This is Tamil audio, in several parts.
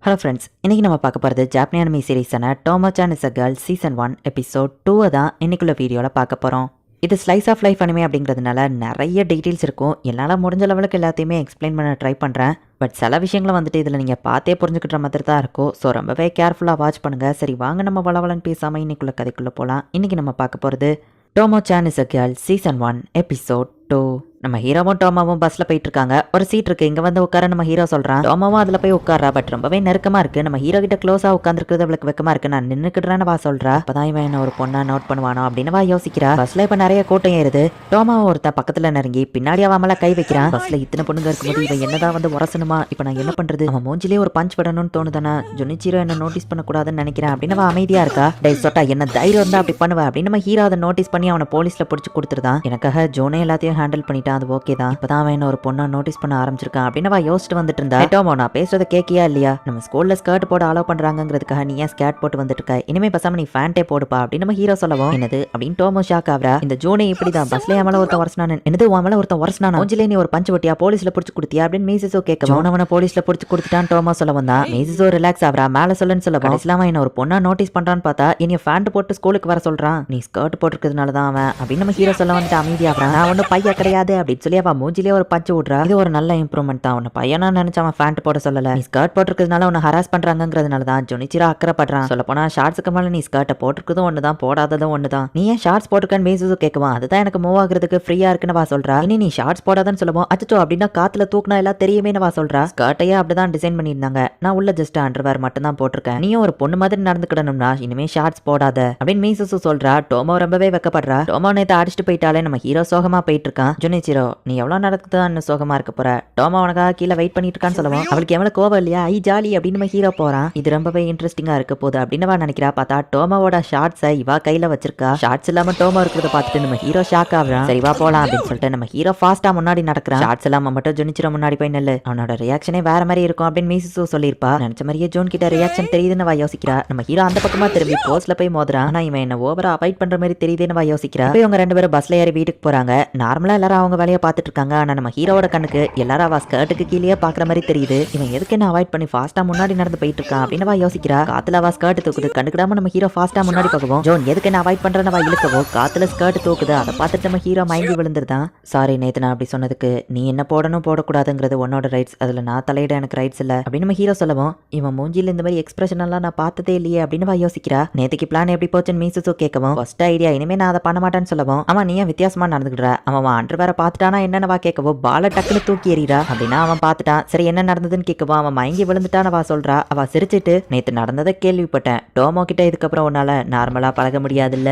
ஹலோ ஃப்ரெண்ட்ஸ், இன்றைக்கி நம்ம பார்க்க போகிறது ஜாப்பனி அனிமி சீரீஸான டோமோ-chan is a Girl season 1 episode 2 தான் இன்னைக்குள்ள வீடியோவில் பார்க்க போகிறோம். இது ஸ்லைஸ் ஆஃப் லைஃப் அனிமே அப்படிங்கிறதுனால நிறைய டீட்டெயில்ஸ் இருக்கும். என்னால் முடிஞ்ச லெவலுக்கு எல்லாத்தையுமே எக்ஸ்பிளைன் பண்ண ட்ரை பண்ணுறேன். பட் சில விஷயங்களை வந்துட்டு இதில் நீங்கள் பார்த்தே புரிஞ்சுக்கிற மாதிரி தான் இருக்கும். ஸோ ரொம்பவே கேர்ஃபுல்லாக வாட்ச் பண்ணுங்கள். சரி வாங்க நம்ம வளவலன்னு பேசாமல் இன்னைக்குள்ள கதைக்குள்ளே போகலாம். இன்றைக்கி நம்ம பார்க்க போகிறது டோமோ-chan is a Girl season 1 episode 2. நம்ம ஹீரோவும் டோமாவும் பஸ்ல போயிட்டு இருக்காங்க. ஒரு சீட் இருக்கு, இங்க வந்து உட்கார நம்ம ஹீரோ சொல்றான். டோமாவும் அதுல போய் உட்காரா. பட் ரொம்பவே நெருக்கமா இருக்கு. நம்ம ஹீரோ கிட்ட க்ளோஸா உட்காந்துருக்கிறது அவளுக்கு வெக்கமா இருக்கு. நான் நின்னுக்கிட்டுறான்னு வா சொல்றா. அப்பதான் இவன் என்ன ஒரு பொண்ணா நோட் பண்ணுவானோ அப்படின்னு வா யோசிக்கிறா. பஸ்ல இப்ப நிறைய கூட்டம் ஏறுது. டோமாவும் ஒருத்தன் பக்கத்துல நெருங்கி பின்னாடி அவன் மேல கை வைக்கிறான். பஸ்ல இத்தனை பொண்ணுங்க இருக்கும்போது இவன் என்னதான் வந்து உரசணுமா? இப்ப நான் என்ன பண்றது? அவன் மூஞ்சிலே ஒரு பஞ்ச் படணும்னு தோணுதானா? ஜுனிச்சிரோ என்ன நோட்டீஸ் பண்ண கூடாதுன்னு நினைக்கிறேன் அப்படின்னு அவன் அமைதியா இருக்கா. டே சொட்டா, என்ன தைரியம் இருந்தா அப்படி பண்ணுவ அப்படின்னு நம்ம ஹீரோ அதை நோட்டீஸ் பண்ணி அவனை போலீஸ்ல பிடிச்சி கொடுத்துருதான். எனக்காக ஜோனே எல்லாத்தையும் ஹேண்டில் பண்ணிட்டான், அது ஓகே தான். இப்பதான் அவன் ஒரு பொண்ணா நோட்டீஸ் பண்ண ஆரம்பிச்சிருக்கான் அப்படின்னு அவ யோசிச்சுட்டு வந்துட்டு இருந்தா. டோமோ, நான் பேசுறத கேக்கியா இல்லையா? நம்ம ஸ்கூல்ல ஸ்கர்ட் போட அலோ பண்றாங்கிறதுக்காக நீ ஏன் ஸ்கர்ட் போட்டு வந்துட்டு இருக்க? இனிமே பசாம நீ ஃபேண்டே போடுப்பா அப்படின்னு நம்ம ஹீரோ சொல்லவும், என்னது அப்படின்னு டோமோ ஷாக் ஆகுறா. இந்த ஜோனே இப்படிதான் பஸ்ல மேல ஒருத்தன் வரஸ்னானு, என்னது உன் மேல ஒருத்தன் வரஸ்னானா? மூஞ்சிலே நீ ஒரு பஞ்சு ஒட்டியா போலீஸ்ல புடிச்சு கொடுத்தியா அப்படின்னு மீசிசோ கேட்க, ஜோன் அவனை போலீஸ்ல புடிச்சு கொடுத்துட்டான் டோமோ சொல்ல வந்தா. மீசிசோ ரிலாக்ஸ் ஆகுறா. மேல சொல்லுன்னு சொல்லவும், இஸ்லாமா என்ன ஒரு பொண்ணா நோட்டீஸ் பண்றான்னு பார்த்தா இனி ஃபேண்ட் போட்டு ஸ்கூலுக்கு வர சொல்றான். நீ ஸ்கர்ட் போட்டுருக்கிறதுனால தான் அவன் அப்படின்னு நம்ம ஹீரோ சொல்ல வந்துட்டு அமைதியாகிறான். நான் ஒன்னும் பையா கிடையாது அப்படின்னு சொல்லி அவன் மூஞ்சிலே ஒரு பஞ்சு விடுறா. இது ஒரு நல்ல இம்ப்ரூவ்மெண்ட் தான். உன்னை பையனா நினைச்சு அவன் ஃபேண்ட் போட சொல்லல. நீ ஸ்கர்ட் போட்டிருக்கிறதுனால உன்னை ஹராஸ் பண்றாங்கிறதுனால தான் ஜுனிச்சிரோ அக்கறைப்படுறான். சொல்ல போனா ஷார்ட்ஸுக்கு மேல நீ ஸ்கர்ட்டை போட்டிருக்கிறதும் ஒண்ணுதான், போடாததும் ஒண்ணுதான். நீ ஏன் ஷார்ட்ஸ் போட்டுருக்கன்னு மீசு கேட்குவான். அதுதான் எனக்கு மூவ் ஆகுறதுக்கு ஃப்ரீயா இருக்குன்னு வா சொல்றா. இனி நீ ஷார்ட்ஸ் போடாதன்னு சொல்லுவோம். அச்சோ அப்படின்னா காத்துல தூக்குனா எல்லாம் தெரியுமே வா சொல்றா. ஸ்கர்ட்டையே அப்படிதான் டிசைன் பண்ணியிருந்தாங்க. நான் உள்ள ஜஸ்ட் அண்டர்வேர் மட்டும் தான் போட்டிருக்கேன். நீயும் ஒரு பொண்ணு மாதிரி நடந்துக்கிடணும்னா இனிமே ஷார்ட்ஸ் போடாத அப்படின்னு மீசு சொல்றா. டோமோ ரொம்பவே வெக்கப்படுறா. டோமோ நேத்து அடிச்சுட்டு போயிட்டாலே நம்ம ஹீரோ சோகமா போயிட்டு இருக்கான். ஜுனிச்சிரோ, நீ எவ்வளவு நடக்குதான்னு சோகமா இருக்க போற? டோமா உனக்காக கீழே வெயிட் பண்ணிட்டு இருக்கான்னு சொல்லுவோம். அவளுக்கு எவ்வளவு கோவம் இல்லையா? ஐ ஜாலி அப்படின்னு நம்ம ஹீரோ போறான். இது ரொம்பவே இன்ட்ரெஸ்டிங்கா இருக்க போகுது அப்படின்னு நினைக்கிறா. பார்த்தா டோமாவோட ஷார்ட்ஸை இவா கையில வச்சிருக்கா. ஷார்ட்ஸ் இல்லாம டோமா இருக்கிறத பார்த்துட்டு நம்ம ஹீரோ ஷாக் ஆகுறான். சரி வா போலாம் அப்படின்னு சொல்லிட்டு நம்ம ஹீரோ ஃபாஸ்டா முன்னாடி நடக்கிறான். ஷார்ட்ஸ் இல்லாம மட்டும் ஜுனிச்சிரோ முன்னாடி போய் நெல்லு. அவனோட ரியாக்ஷனே வேற மாதிரி இருக்கும் அப்படின்னு மீசு சொல்லியிருப்பா. நினைச்ச மாதிரியே ஜோன் கிட்ட ரியாக்ஷன் தெரியுதுன்னு வா யோசிக்கிறா. நம்ம ஹீரோ அந்த பக்கமா திரும்பி போஸ்ட்ல போய் மோதுறான். ஆனா இவன் என்ன ஓவரா அவாய்ட் பண்ற மாதிரி தெரியுதுன்னு வா யோசிக்கிறா. இப்போ இவங்க ரெண்டு பேரும் பஸ்ல ஏறி வீட்டுக்கு போறாங்க. நார்மலா எல்லாரும் அவங்க வேலையை பார்த்துட்டு இருக்காங்க. ஆனா நம்ம ஹீரோட கண்ணுக்கு எல்லாரும் அவ ஸ்கர்ட்டுக்கு கீழே பாக்குற மாதிரி தெரியுது. இவன் எதுக்கு என்ன அவாய்ட் பண்ணி ஃபாஸ்டா முன்னாடி நடந்து போயிட்டு இருக்கான் அப்படின்னு யோசிக்கிறா. காத்துல அவ ஸ்கர்ட் தூக்குது. கண்டுக்கிடாம நம்ம ஹீரோ ஃபாஸ்டா முன்னாடி போகவும், ஜோன் எதுக்கு என்ன அவாய்ட் பண்றேன்னு இழுக்கவோ காத்துல ஸ்கர்ட் தூக்குது. அதை பார்த்துட்டு நம்ம ஹீரோ மயங்கி விழுந்துருதான். சாரி நேத்து நான் அப்படி சொன்னதுக்கு. நீ என்ன போடணும் போடக்கூடாதுங்கிறது உன்னோட ரைட்ஸ், அதுல நான் தலையிட எனக்கு ரைட்ஸ் இல்ல அப்படின்னு நம்ம ஹீரோ சொல்லவும், இவன் மூஞ்சில இந்த மாதிரி எக்ஸ்பிரஷன் எல்லாம் நான் பார்த்ததே இல்லையே அப்படின்னு யோசிக்கிறா. நேத்துக்கு பிளான் எப்படி போச்சுன்னு மீசு கேட்கவும், ஃபர்ஸ்ட் ஐடியா இனிமே நான் அதை பண்ண மாட்டேன்னு சொல்லவும், அவன் நீ வித்தியாசமா நடந்துக்கிற. அவன் அண்டர் வேற பார்த்துட்டானா என்னன்னு கேட்கவும், பால டக்குன்னு தூக்கி எறிறா. அப்படின்னா அவன் பார்த்துட்டான். சரி என்ன நடந்ததுன்னு கேட்கவும், அவன் மயங்கி விழுந்துட்டான் சொல்றா. அவ சிரிச்சிட்டு, நேத்து நடந்ததை கேள்விப்பட்டேன். டோமோ கிட்ட இதுக்கப்புறம் உன்னால நார்மலா பழக முடியாதுல்ல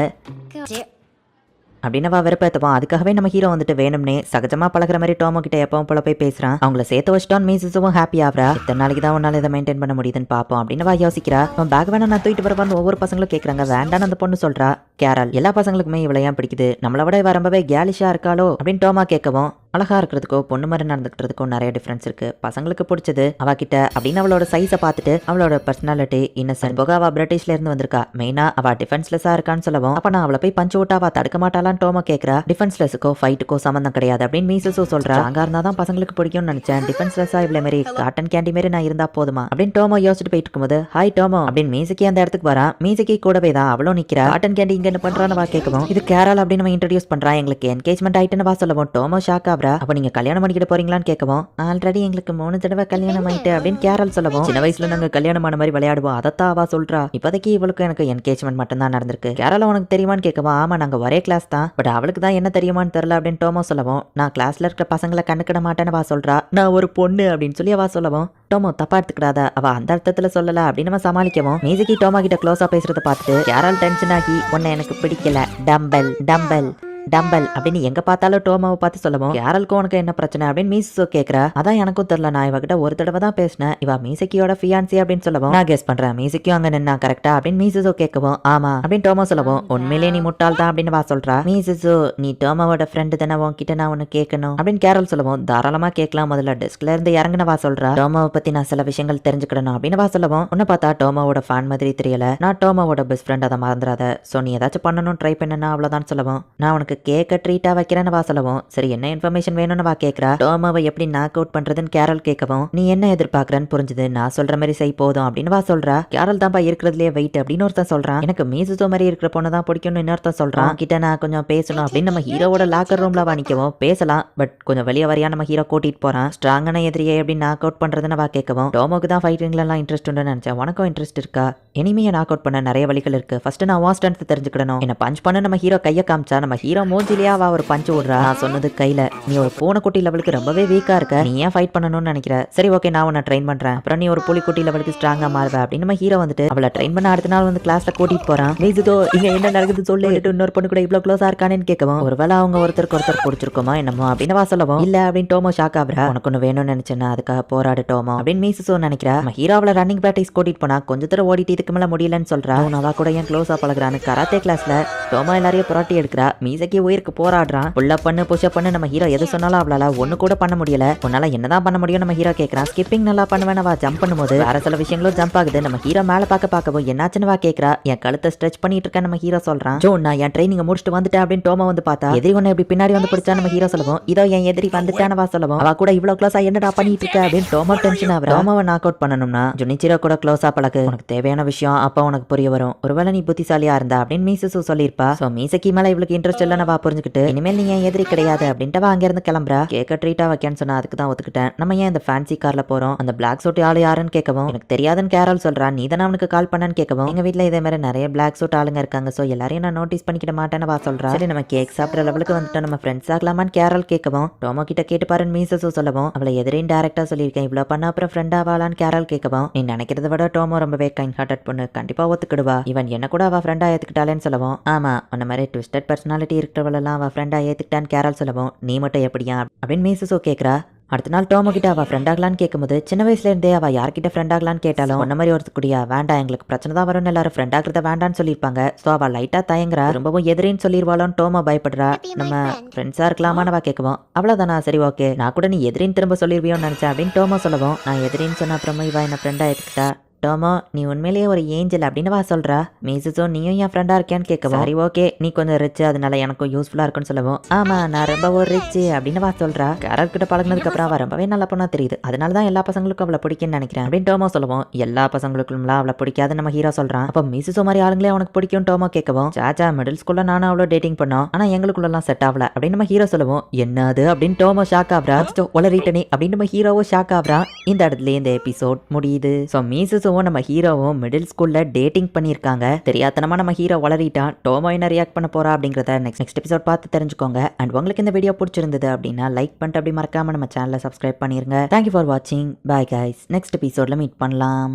அப்படின்னு வெறுப்பேற்றுவான். அதுக்காகவே நம்ம ஹீரோ வந்துட்டு வேணும்னே சகஜமா பழகிற மாதிரி டோமோ கிட்ட எப்பவும் போல போய் பேசுறான். அவங்கள சேர்த்து வச்சுட்டான். மீசுவும் ஹாப்பி ஆகுறா. இத்தனை நாளைக்கு தான் உன்னால இதை மெயின்டைன் பண்ண முடியுதுன்னு பாப்போம் அப்படின்னு யோசிக்கிறா. அவன் பேக் வேணா நான் தூக்கிட்டு வரப்பான்னு ஒவ்வொரு பசங்களும் கேட்கறாங்க. வேண்டான்னு அந்த பொண்ணு சொல்றா. கேரல், எல்லா பசங்களுக்குமே இவளை ஏன் பிடிக்குது? நம்மளை விட இவ ரொம்பவே கேலிஷா இருக்காளோ அப்படின்னு டோமா கேட்கவும், அழகா இருக்கிறதுக்கோ பொண்ணு மாதிரி நடந்துக்கிறதுக்கோ நிறைய டிஃபரன்ஸ் இருக்கு. பசங்களுக்கு பிடிச்சது அவகிட்ட அப்படின்னு அவளோட சைஸை பார்த்துட்டு அவளோட பர்சனாலிட்டி இன்னசென்ட் போக அவ பிரிட்டிஷ்ல இருந்து வந்திருக்கா. மெயினா அவ டிஃபென்ஸ்லெஸ்ஸா இருக்கான்னு சொல்லவும், அப்ப நான் அவளை போய் பஞ்சு விட்டா அவ தடுக்க மாட்டாளான்னு டோமா கேட்கறா. டிஃபென்ஸ்லெஸ்ஸுக்கோ ஃபைட்டுக்கோ சம்பந்தம் கிடையாது அப்படின்னு மீசஸோ சொல்றா. அங்க இருந்தா தான் பசங்களுக்கு பிடிக்கும்னு நினைச்சேன். டிஃபென்ஸ்லெஸ்ஸா இவ்வளவு மாதிரி காட்டன் கேண்டி மாதிரி நான் இருந்தா போதுமா அப்படின்னு டோமோ யோசிச்சுட்டு போயிட்டு இருக்கும்போது, ஹாய் டோமோ அப்படின்னு மீசுக்கி அந்த இடத்துக்கு வரான். மீசுக்கி கூடவே தான் அவளும் நிக்கிறா. காட்டன் கேண்டி இங்க என்ன பண்றான்னு வா கேட்கவும், இது கேரல் அப்படின்னு இன்ட்ரோடியூஸ் பண்றான். எங்களுக்கு என்கேஜ்மெண்ட் ஆயிட்டுன்னு வா சொல்லவும், டோமோ ஷாக் ஆகுறா. அப்ப நீங்க கல்யாணம் பண்ணிக்கிட்டு போறீங்களான்னு கேட்கவும், ஆல்ரெடி எங்களுக்கு 3 தடவை கல்யாணம் ஆயிட்டு அப்படின்னு கேரல் சொல்லவும், சின்ன வயசுல நாங்க கல்யாணம் ஆன மாதிரி விளையாடுவோம். அதத்தான் அவ சொல்றா. இப்போதைக்கு இவளுக்கு எனக்கு என்கேஜ்மெண்ட் மட்டும் தான் நடந்திருக்கு. கேரள உனக்கு தெரியுமான்னு கேட்கவும், ஆமா நாங்க ஒரே கிளாஸ் தான், பட் அவளுக்கு தான் என்ன தெரியுமான்னு தெரியல அப்படின்னு டோமோ சொல்லவும், நான் கிளாஸ்ல இருக்கிற பசங்களை கண்டுக்கிட மாட்டேன்னு வா சொல்றா. நான் ஒரு பொண்ணு அப்படின்னு சொல்லி அவ சொல்லவும், டோமோ தப்பா எடுத்துக்கிடாத, அவ அந்த அர்த்தத்துல சொல்லல அப்படின்னு நம்ம சமாளிக்கவும், மீசுக்கி டோமா கிட்ட க்ளோஸா பேசுறத பார்த்துட்டு கேரல் டென்ஷன் ஆகி, உன்னை எனக்கு பிடிக்கல, டம்பல் டம்பல் டம்பல் அப்படின்னு எங்க பார்த்தாலும் டோமாவை பார்த்து சொல்லவும், கேரலுக்கும் உனக்கு என்ன பிரச்சனை அப்படின்னு மீசோ கேட்கறா. அதான் எனக்கும் தெரியல, நான் இவகிட்ட ஒரு தடவை தான் பேசினேன். இவ மீசக்கியோட ஃபியான்சி அப்படின்னு சொல்லவும், நான் கெஸ் பண்றேன் மீசக்கியும் அங்க நின்னா கரெக்டா அப்படின்னு மீசோ கேட்கவும், ஆமா அப்படின்னு டோமோ சொல்லவும், உண்மையிலேயே நீ முட்டாள் தான் அப்படின்னு வா சொல்றா. மீசோ, நீ டோமாவோட ஃப்ரெண்டு தானே, உன்கிட்ட நான் ஒன்னு கேட்கணும் அப்படின்னு கேரல் சொல்லவும், தாராளமா கேட்கலாம், முதல்ல டெஸ்க்ல இருந்து இறங்குன வா சொல்றா. டோமாவை பத்தி நான் சில விஷயங்கள் தெரிஞ்சுக்கணும் அப்படின்னு வா சொல்லவும், உன்னை பார்த்தா டோமாவோட ஃபேன் மாதிரி தெரியல, நான் டோமாவோட பெஸ்ட் ஃப்ரெண்ட், அதை மறந்துடாத. சோ நீ ஏதாச்சும் பண்ணணும் ட்ரை பண்ணனா அவ்வளவுதான் சொல்லவும், நான் உனக்கு கேக்க ட்ரீட்டா வைக்கிறேன்னு வா சொல்லவும், சரி என்ன இன்ஃபர்மேஷன் வேணும்னு வா கேக்குறா. டோமோவை எப்படி நாக் அவுட் பண்றதுன்னு கேரல் கேட்கவும், நீ என்ன எதிர்பார்க்கறன்னு புரிஞ்சுது, நான் சொல்ற மாதிரி செய் போதும் அப்படின்னு வா சொல்றா. கேரல் தான்ப்பா இருக்கிறதுலயே வெயிட் அப்படின்னு ஒருத்தன் சொல்றான். எனக்கு மீசுசோ மாதிரி இருக்கிற பொண்ணு தான் பிடிக்கும்னு இன்னொருத்தன் சொல்றான். கிட்ட நான் கொஞ்சம் பேசணும் அப்படின்னு நம்ம ஹீரோவோட லாக்கர் ரூம்ல வா நிக்கவும், பேசலாம் பட் கொஞ்சம் வெளியே வரையா நம்ம ஹீரோ கூட்டிட்டு போறான். ஸ்ட்ராங்கான எதிரியை எப்படி நாக் அவுட் பண்றதுன்னு வா கேட்கவும், டோமோக்கு தான் ஃபைட்டிங்ல எல்லாம் இன்ட்ரெஸ்ட் உண்டு நினைச்சேன், உனக்கும் இன்ட்ரெஸ்ட் இருக்கா? இனிமையை நாக் அவுட் பண்ண நிறைய வழிகள் இருக்கு, ஃபர்ஸ்ட் நான் உன் ஸ்ட்ரென்த் தெரிஞ்சுக்கணும். என்ன பஞ்ச் பண்ண நம்ம ஹீரோ கையை காமிச்சா நம்ம ஹீரோ மூஞ்சிலியா அவ ஒரு பஞ்ச் விடுறா. நான் சொன்னது கையில, நீ ஒரு பூனைக்குட்டி லெவலுக்கு ரொம்பவே வீக்கா இருக்க, நீ ஏன் ஃபைட் பண்ணணும்னு நினைக்கிற? சரி ஓகே நான் உன்னை ட்ரெயின் பண்றேன், அப்புறம் நீ ஒரு புலிக்குட்டி லெவலுக்கு ஸ்ட்ராங்கா மாறுவ அப்படின்னு நம்ம ஹீரோ வந்துட்டு அவளை ட்ரெயின் பண்ண அடுத்த நாள் வந்து கிளாஸ்ல கூட்டிட்டு போறான். மீசுதோ இங்க என்ன நடக்குது சொல்லு, இன்னொரு பொண்ணு கூட இவ்வளவு க்ளோஸா இருக்கானேன்னு கேட்கவும், ஒருவேளை அவங்க ஒருத்தருக்கு ஒருத்தர் பிடிச்சிருக்குமா என்னமோ அப்படின்னு வா சொல்லவும், இல்ல அப்படின்னு டோமோ ஷாக் ஆகுறா. உனக்கு ஒண்ணு வேணும்னு நினைச்சேன்னா அதுக்காக போராடு டோமோ அப்படின்னு மீசுசோ நினைக்கிறா. நம்ம ஹீரோ அவளை ரன்னிங் பிராக்டிஸ் கூட்டிட்டு போனா கொஞ்ச தூரம் ஓடிட்டு இதுக்கு மேல முடியலன்னு சொல்றா. அவ கூட ஏன் க்ளோஸா பழகுறான்னு கராத்தே கிளாஸ்ல டோமோ எல்லாரையும் புராட்டி எடுக்கிறா. மீசக்கி உயிருக்கு போராடுறான். புள்ள பண்ணு புஷ் பண்ணு நம்ம ஹீரோ எது சொன்னாலும் அவளால ஒண்ணு கூட பண்ண முடியல. உன்னால என்னதான் பண்ண முடியும் நம்ம ஹீரோ கேட்கறான். ஸ்கிப்பிங் நல்லா பண்ணுவேன் வா ஜம்ப் பண்ணும்போது வேற சில விஷயங்களும் ஜம்ப் ஆகுது. நம்ம ஹீரோ மேல பார்க்கவும் என்னாச்சுன்னு வா கேட்கறா. என் கழுத்தை ஸ்ட்ரெச் பண்ணிட்டு இருக்கேன் நம்ம ஹீரோ சொல்றான். ஜோ நான் என் ட்ரைனிங் முடிச்சுட்டு வந்துட்டேன் அப்படின்னு டோமோ வந்து பார்த்தா எதிரி ஒன்னு எப்படி பின்னாடி வந்து பிடிச்சா நம்ம ஹீரோ சொல்லவும், இதோ என் எதிரி வந்துட்டான்னு வா சொல்லவும், அவ கூட இவ்வளவு க்ளோஸா என்னடா பண்ணிட்டு இருக்க அப்படின்னு டோமோ டென்ஷன் ஆகுறா. டோமோவை நாக் அவுட் பண்ணணும்னா ஜுனிச்சிரோ கூட க்ளோஸா பழகு, உனக்கு தேவையான விஷயம் அப்ப உனக்கு புரிய வரும், ஒருவேளை நீ புத்திசாலியா இருந்தா அப்படின்னு மீசுசு சொல்லிருப்பா. சோ மீசக்கி மேல இவளுக்கு இன்ட்ரெஸ்ட் இல்லன்னு வா புரிஞ்சுக்கிட்டு இனிமேல் நீ ஏன் எதிரி கிடையாது அப்படின்ட்டு அங்க இருந்து கிளம்புறா. கேக்க ட்ரீட்டா வைக்கன்னு சொன்னா அதுக்கு தான் ஒத்துக்கிட்டேன். நம்ம ஏன் இந்த ஃபேன்சி கார்ல போறோம், அந்த பிளாக் சூட் ஆளு யாருன்னு கேட்கவும், எனக்கு தெரியாதுன்னு கேரல் சொல்றா. நீ தானே அவனுக்கு கால் பண்ணன்னு கேட்கவும், எங்க வீட்டுல இதே மாதிரி நிறைய பிளாக் சூட் ஆளுங்க இருக்காங்க, சோ எல்லாரையும் நான் நோட்டீஸ் பண்ணிக்கிட மாட்டேன்னு வா சொல்றா. சரி நம்ம கேக் சாப்பிட்ற லெவலுக்கு வந்துட்டு நம்ம ஃப்ரெண்ட்ஸ் ஆகலாமான்னு கேரல் கேட்கவும், டோமோ கிட்ட கேட்டு பாருன்னு மீசஸும் சொல்லவும், அவளை எதிரின்னு டேரக்டா சொல்லியிருக்கேன், இவ்வளவு பண்ண அப்புறம் ஃப்ரெண்ட் ஆவாளான்னு கேரல் கேட்கவும், நீ நினைக்கிறத விட டோமோ ரொம்பவே கைண்ட் ஹார்ட்டட் பொண்ணு, கண்டிப்பா ஒத்துக்கிடுவா, இவன் என்ன கூட அவ ஃப்ரெண்டா ஏத்துக்கிட்டாலேன்னு சொல்லவும், ஆமா உன்ன மாதிரி ட்விஸ்டட் பர்சனாலிட்டி இருக்கிறவளெல்லாம் அவ ஃப்ரெண்டா ஏத்துக்கிட்டான்னு கேரல் சொல்லவும், நீ மட்டும் எப்படியா அப்படின்னு மீசஸோ கேட்கறா. அடுத்த நாள் டோமோ கிட்ட அவ ஃப்ரெண்ட் ஆகலான்னு கேட்கும்போது, சின்ன வயசுல இருந்தே அவ யார்கிட்ட ஃப்ரெண்ட் ஆகலான்னு கேட்டாலும் ஒன்ன மாதிரி ஒருத்தர் கூடியா வேண்டாம் எங்களுக்கு பிரச்சனை தான் வரும்னு எல்லாரும் ஃப்ரெண்ட் ஆகிறத வேண்டான்னு சொல்லியிருப்பாங்க. ஸோ அவ லைட்டா தயங்குறா. ரொம்பவும் எதிரின்னு சொல்லிடுவாளோன்னு டோமோ பயப்படுறா. நம்ம ஃப்ரெண்ட்ஸா இருக்கலாமான்னு அவ கேட்கவும், அவ்வளவுதானா சரி ஓகே, நான் கூட நீ எதிரின்னு திரும்ப சொல்லிருவியோன்னு நினைச்சேன் அப்படின்னு டோமோ சொல்லவும், நான் எதிரின்னு சொன்ன அப்புறமா இவ என்ன ஃப்ரெண்டா ஏத்துக்கிட்டா. டோமோ நீ உண்மையிலேயே ஒரு ஏஞ்சல் அப்படின்னு வா சொல்றா. மீசுசோ நீயும் என் ஃப்ரெண்டா இருக்கேன்னு கேட்கவும், சரி ஓகே நீ கொஞ்சம் ரிச் அதனால எனக்கும் யூஸ்ஃபுல்லா இருக்குன்னு சொல்லவும், ஆமா நான் ரொம்ப ஒரு ரிச் அப்படின்னு வா சொல்றா. கேரட் கிட்ட பழகினதுக்கு அப்புறம் அவ ரொம்பவே நல்லா பொண்ணா தெரியுது, அதனாலதான் எல்லா பசங்களுக்கும் அவளை பிடிக்கும்னு நினைக்கிறேன் அப்படின்னு டோமோ சொல்லவும், எல்லா பசங்களுக்குலாம் அவளை பிடிக்காதுன்னு நம்ம ஹீரோ சொல்றான். அப்ப மீசுசோ மாதிரி ஆளுங்களே அவனுக்கு பிடிக்கும் டோமோ கேட்கவும், சாச்சா மிடில் ஸ்கூல்ல நானும் அவ்வளோ டேட்டிங் பண்ணோம், ஆனா எங்களுக்குள்ளலாம் செட் ஆகல அப்படின்னு நம்ம ஹீரோ சொல்லவும், என்னது அப்படின்னு டோமோ ஷாக் ஆகுறா. ஒளரிட்டனே அப்படின்னு நம்ம ஹீரோவோ ஷாக் ஆகுறா. இந்த இடத்துல இந்த எபிசோட் முடியுது. ஸோ மீசுசோ நம்ம ஹீரோவும் மிடில் ஸ்கூல்ல டேட்டிங் பண்ணியிருக்காங்க. தெரியாதனமா நம்ம ஹீரோ வளரிட்டான். டோமோ என்ன ரியாக்ட் பண்ண போறா அப்படிங்கறத நெக்ஸ்ட் எபிசோட் பார்த்து தெரிஞ்சுக்கோங்க. அண்ட் உங்களுக்கு இந்த வீடியோ பிடிச்சிருந்தது அப்படின்னா லைக் பண்ணிட்டு அப்படி மறக்காம நம்ம சேனலை சப்ஸ்கிரைப் பண்ணிருங்க. தேங்க்யூ ஃபார் வாட்சிங். Bye guys. நெக்ஸ்ட் எபிசோட்ல மீட் பண்ணலாம்.